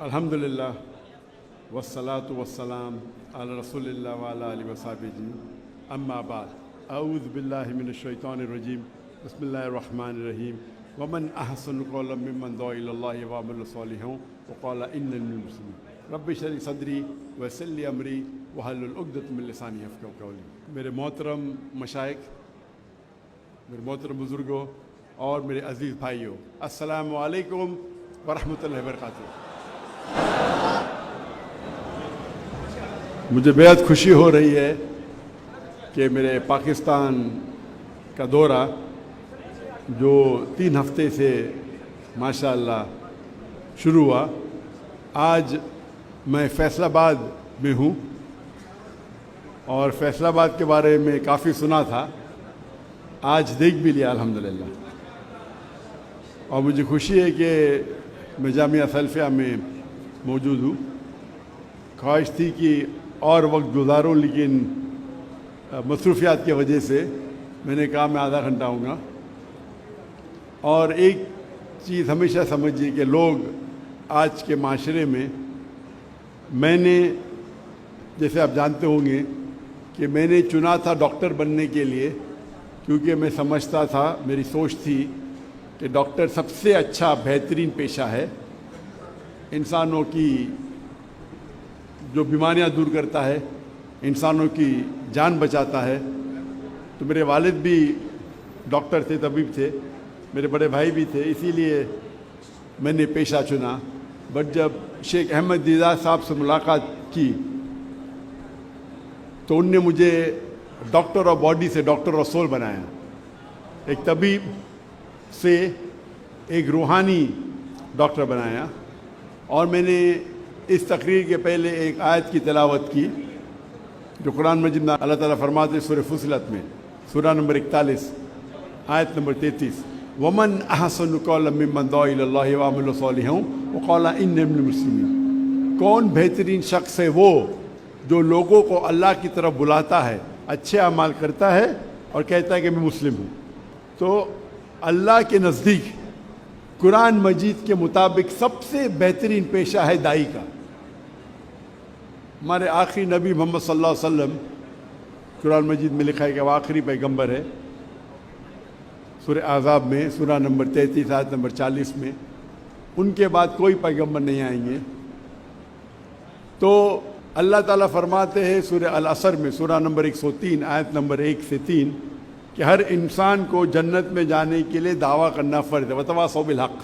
अल्हम्दुलिल्लाह वस्सलातु वस्सलाम अला रसूलिल्लाह व अला आलिहि व सहबिही अम्मा बाद अऊज़ु बिल्लाहि मिनश शैतानिर रजीम बिस्मिल्लाहिर रहमानिर रहीम वमन अहसनु क़ौलन मिम्मन दुआ इलल्लाहि व अमिला सालिहान व क़ाला इन्ननी मिनल मुस्लिमीन रब्बि इश्रह ली सदरी व यस्सिर ली अमरी वहलुल उक़दतम मिन लिसानी यफ़क़हू क़ौली। मेरे मोहतरम मशाइख़, मेरे मोहतरम बुज़ुर्गों और मेरे अज़ीज़ भाइयों, अस्सलामु अलैकुम व रहमतुल्लाहि व बरकातुहू। मुझे बेहद खुशी हो रही है कि मेरे पाकिस्तान का दौरा जो 3 हफ्ते से माशाअल्लाह शुरू हुआ, आज मैं फैसलाबाद में हूँ और फैसलाबाद के बारे में काफ़ी सुना था, आज देख भी लिया अल्हम्दुलिल्लाह। और मुझे खुशी है कि मैं जामिया सल्फिया में मौजूद हूँ। ख्वाहिश थी कि और वक्त गुजारूँ, लेकिन मसरूफियात की वजह से मैंने कहा मैं आधा घंटा आऊँगा। और एक चीज़ हमेशा समझिए कि लोग आज के माशरे में, मैंने जैसे आप जानते होंगे कि मैंने चुना था डॉक्टर बनने के लिए, क्योंकि मैं समझता था, मेरी सोच थी कि डॉक्टर सबसे अच्छा बेहतरीन पेशा है, इंसानों की जो बीमारियां दूर करता है, इंसानों की जान बचाता है। तो मेरे वालिद भी डॉक्टर थे, तबीब थे, मेरे बड़े भाई भी थे, इसीलिए मैंने पेशा चुना। बट जब शेख अहमद दीदार साहब से मुलाकात की तो उनने मुझे डॉक्टर ऑफ बॉडी से डॉक्टर ऑफ सोल बनाया। एक तबीब से एक रूहानी डॉक्टर बनाया। और मैंने इस तकरीर के पहले एक आयत की तिलावत की जो कुरान मजीद में अल्लाह ताला फरमाते हैं सूरह फुसिलत में, सूरा नंबर 41 आयत नंबर 33, वमन अहसनु क़ौलन मिम्मन दुआ इलल्लाहि व अमिला सालिहान व क़ाला इन्नी मिनल मुस्लिमीन। कौन बेहतरीन शख्स है वो जो लोगों को अल्लाह की तरफ बुलाता है, अच्छे अमाल करता है और कहता है कि मैं मुस्लिम हूँ। तो अल्लाह के नज़दीक कुरान मजीद के मुताबिक सबसे बेहतरीन पेशा है दाई का। हमारे आखिरी नबी मोहम्मद सल्लल्लाहु अलैहि वसल्लम, कुरान मजीद में लिखा है कि वो आखिरी पैगंबर है। सूरह आज़ाब में सूरा नंबर 33 आयत नंबर 40 में, उनके बाद कोई पैगंबर नहीं आएंगे। तो अल्लाह ताला फरमाते हैं सूरह अल असर में सूरा नंबर 103 आयत नंबर 1 से 3 कि हर इंसान को जन्नत में जाने के लिए दावा करना फ़र्ज़ है, वतवासौ बिल हक़।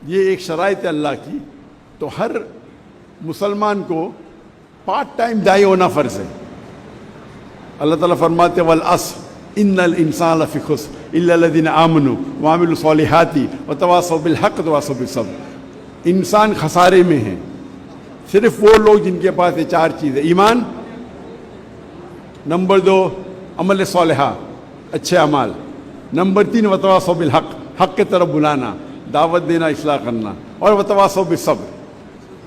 ये एक शराइत है अल्लाह की। तो हर मुसलमान को पार्ट टाइम दाई होना फ़र्ज़ है। अल्लाह ताला फरमाते वल अस्र इन्नल इंसान लफ़ी खुस्र इल्ला लज़ीना आमनू व अमिलू सालिहाती व तवासौ बिल हक़ व तवासौ बिस सब्र। इंसान खसारे में है, सिर्फ वो लोग जिनके पास ये 4 चीज़ें, ईमान, नंबर 2 अमल सालिहा, अच्छे अमाल, नंबर 3 वतवासौ बिल हक़, हक़ की तरफ बुलाना, दावत देना, इस्लाह करना, और वतवासौ बिस सब्र,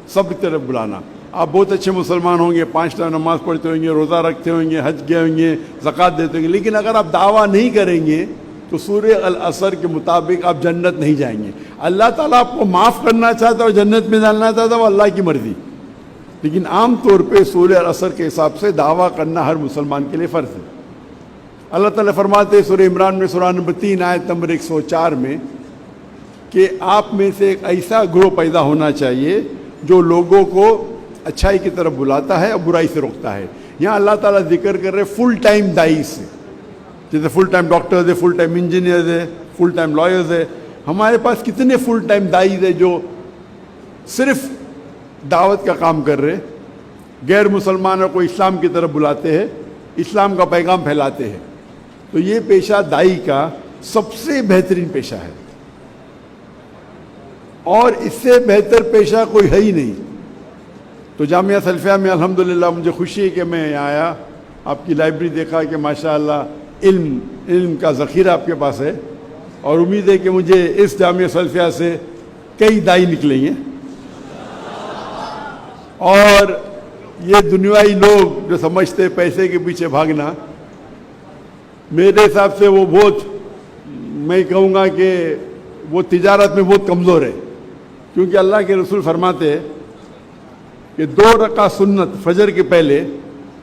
सब्र की तरफ बुलाना। आप बहुत अच्छे मुसलमान होंगे, 5 टाइम नमाज़ पढ़ते होंगे, रोज़ा रखते होंगे, हज गए होंगे, ज़कात देते होंगे, लेकिन अगर आप दावा नहीं करेंगे तो सूरह अल असर के मुताबिक आप जन्नत नहीं जाएंगे। अल्लाह ताला आपको माफ़ करना चाहता है और जन्नत में डालना चाहता है, वो अल्लाह की मर्ज़ी। लेकिन आम तौर पे सूरह अल असर के हिसाब से दावा करना हर मुसलमान के लिए फ़र्ज़ है। अल्लाह ताला फरमाते हैं सूरह इमरान में सूरा नंबर 3 आयत नंबर 104 में कि आप में से एक ऐसा ग्रोह पैदा होना चाहिए जो लोगों को अच्छाई की तरफ बुलाता है और बुराई से रोकता है। यहाँ अल्लाह ताला जिक्र कर रहे फुल टाइम दाई से, जैसे फुल टाइम डॉक्टर्स है, फुल टाइम इंजीनियर्स है, फुल टाइम लॉयर्स है। हमारे पास कितने फुल टाइम दाई है जो सिर्फ दावत का काम कर रहे, गैर मुसलमानों को इस्लाम की तरफ बुलाते हैं, इस्लाम का पैगाम फैलाते हैं। तो ये पेशा दाई का सबसे बेहतरीन पेशा है और इससे बेहतर पेशा कोई है ही नहीं। तो जामिया सल्फिया में अल्हम्दुलिल्लाह मुझे खुशी है कि मैं यहाँ आया, आपकी लाइब्रेरी देखा कि माशाअल्लाह इल्म का ज़ख़ीरा आपके पास है, और उम्मीद है कि मुझे इस जामिया सल्फिया से कई दाई निकलेंगे। और ये दुनियावी लोग जो समझते हैं पैसे के पीछे भागना, मेरे हिसाब से वो बहुत, मैं कहूँगा कि वो तिजारत में बहुत कमज़ोर है। کیونکہ اللہ کے رسول فرماتے ہیں کہ 2 رکعت سنت فجر کے پہلے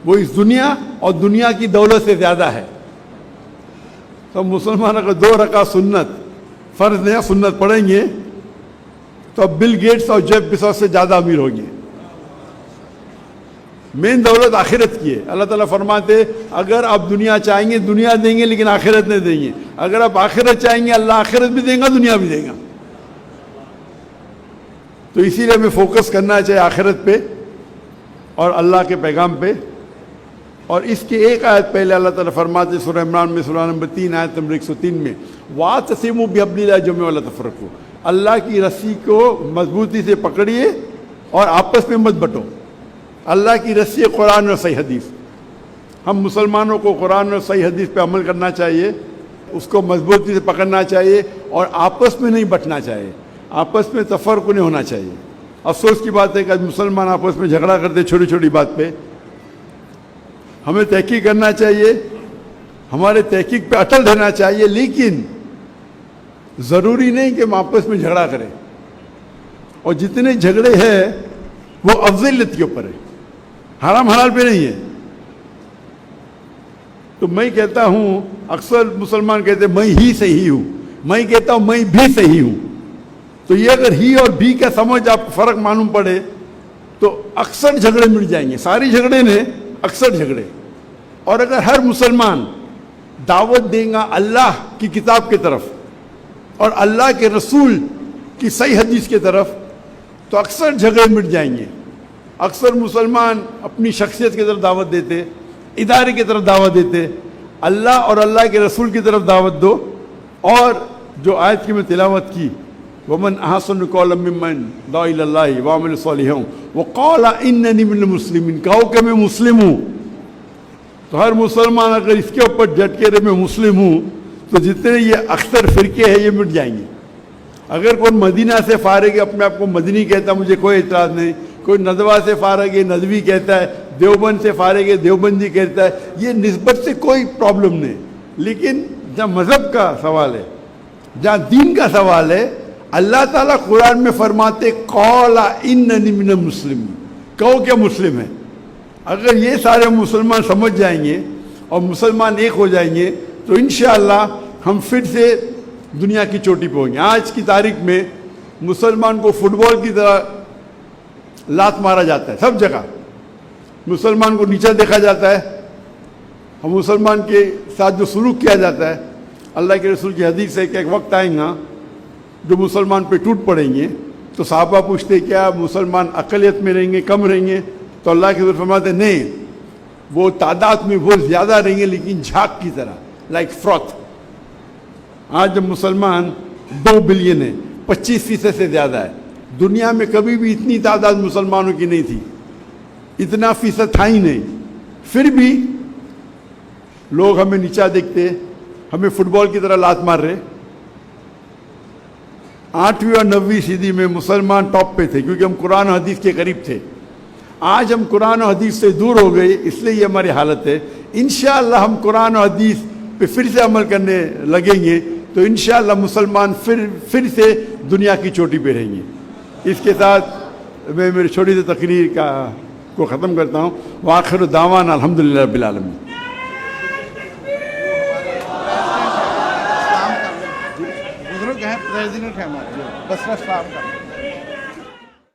وہ اس دنیا اور دنیا کی دولت سے زیادہ ہے. تو مسلمان اگر 2 رکعت سنت فرض نہیں سنت پڑھیں گے تو اب بل گیٹس اور جیف بیزوس سے زیادہ امیر ہوں گے. مین دولت آخرت کی ہے. اللہ تعالیٰ فرماتے اگر آپ دنیا چاہیں گے دنیا دیں گے لیکن آخرت نہیں دیں گے. اگر آپ آخرت چاہیں گے اللہ آخرت بھی دیں گا دنیا بھی دے گا. تو اسی لیے ہمیں فوکس کرنا چاہیے آخرت پہ اور اللہ کے پیغام پہ. اور اس کے ایک آیت پہلے اللہ تعالیٰ فرماتے سورہ عمران میں سورہ نمبر 3 آیت نمبر 103 میں وَاعْتَصِمُوا بِحَبْلِ اللَّهِ جَمِيعًا وَلَا تَفَرَّقُوا. اللہ کی رسی کو مضبوطی سے پکڑیے اور آپس میں مت بٹو. اللہ کی رسی قرآن اور صحیح حدیث. ہم مسلمانوں کو قرآن اور صحیح حدیث پہ عمل کرنا چاہیے, اس کو مضبوطی سے پکڑنا چاہیے اور آپس میں نہیں بٹنا چاہیے, آپس میں تفرق نہیں ہونا چاہیے. افسوس کی بات ہے کہ آج مسلمان آپس میں جھگڑا کرتے چھوٹی چھوٹی بات پہ. ہمیں تحقیق کرنا چاہیے, ہمارے تحقیق پہ اٹل رہنا چاہیے, لیکن ضروری نہیں کہ ہم آپس میں جھگڑا کریں. اور جتنے جھگڑے ہیں وہ افضلیت کے اوپر ہے, حرام حلال پہ نہیں ہے. تو میں کہتا ہوں, اکثر مسلمان کہتے ہیں میں ہی صحیح ہوں, میں کہتا ہوں میں بھی صحیح ہوں. تو یہ اگر ہی اور بھی کا سمجھ آپ کو فرق معلوم پڑے تو اکثر جھگڑے مٹ جائیں گے. ساری جھگڑے نے اکثر جھگڑے. اور اگر ہر مسلمان دعوت دیں گا اللہ کی کتاب کی طرف اور اللہ کے رسول کی صحیح حدیث کی طرف تو اکثر جھگڑے مٹ جائیں گے. اکثر مسلمان اپنی شخصیت کی طرف دعوت دیتے, ادارے کی طرف دعوت دیتے. اللہ اور اللہ کے رسول کی طرف دعوت دو. اور جو آیت کی میں تلاوت کی وَمَنْ أَحْسَنُ قَوْلًا مِّمَّنْ دَعَا إِلَى اللَّهِ وَعَمِلَ صَالِحًا وَقَالَ إِنَّنِي مِنَ الْمُسْلِمِينَ, کہو کہ میں مسلم ہوں. تو ہر مسلمان اگر اس کے اوپر ڈٹ کے رہے میں مسلم ہوں تو جتنے یہ اکثر فرقے ہیں یہ مٹ جائیں گے. اگر کوئی مدینہ سے فارغ ہے اپنے آپ کو مدنی کہتا ہے مجھے کوئی اعتراض نہیں, کوئی ندوہ سے فارغ ہے ندوی کہتا ہے, دیوبند سے فارغ ہے دیوبندی کہتا ہے, یہ نسبت سے کوئی پرابلم نہیں. لیکن جہاں مذہب کا سوال ہے, جہاں دین کا سوال ہے, اللہ تعالیٰ قرآن میں فرماتے قَالَ إِنَّنِي مِنَ الْمُسْلِمِينَ, کہو کہ مسلم ہے. اگر یہ سارے مسلمان سمجھ جائیں گے اور مسلمان ایک ہو جائیں گے تو انشاءاللہ ہم پھر سے دنیا کی چوٹی پہ ہوں گے. آج کی تاریخ میں مسلمان کو فٹ بال کی طرح لات مارا جاتا ہے سب جگہ, مسلمان کو نیچا دیکھا جاتا ہے, ہم مسلمان کے ساتھ جو سلوک کیا جاتا ہے. اللہ کے رسول کی حدیث ہے کہ ایک وقت آئیں گا جو مسلمان پہ ٹوٹ پڑیں گے تو صحابہ پوچھتے کیا مسلمان اقلیت میں رہیں گے کم رہیں گے؟ تو اللہ کے رسول فرماتے نہیں, وہ تعداد میں بہت زیادہ رہیں گے لیکن جھاگ کی طرح, لائک فروتھ. آج جب مسلمان 2 بلین ہے, 25% سے زیادہ ہے. دنیا میں کبھی بھی اتنی تعداد مسلمانوں کی نہیں تھی, اتنا فیصد تھا ہی نہیں. پھر بھی لوگ ہمیں نیچا دیکھتے, ہمیں فٹ بال کی طرح لات مار رہے. 8ویں اور 9ویں صدی میں مسلمان ٹاپ پہ تھے کیونکہ ہم قرآن و حدیث کے قریب تھے. آج ہم قرآن و حدیث سے دور ہو گئے, اس لیے یہ ہماری حالت ہے. انشاءاللہ ہم قرآن و حدیث پہ پھر سے عمل کرنے لگیں گے تو انشاءاللہ مسلمان پھر سے دنیا کی چوٹی پہ رہیں گے. اس کے ساتھ میں میری چھوٹی سی تقریر کو ختم کرتا ہوں. وآخر دعوانا الحمدللہ رب العالمین. بزرگ ہیں, پریزیڈنٹ ہیں ہمارے بسرا اسلام کا.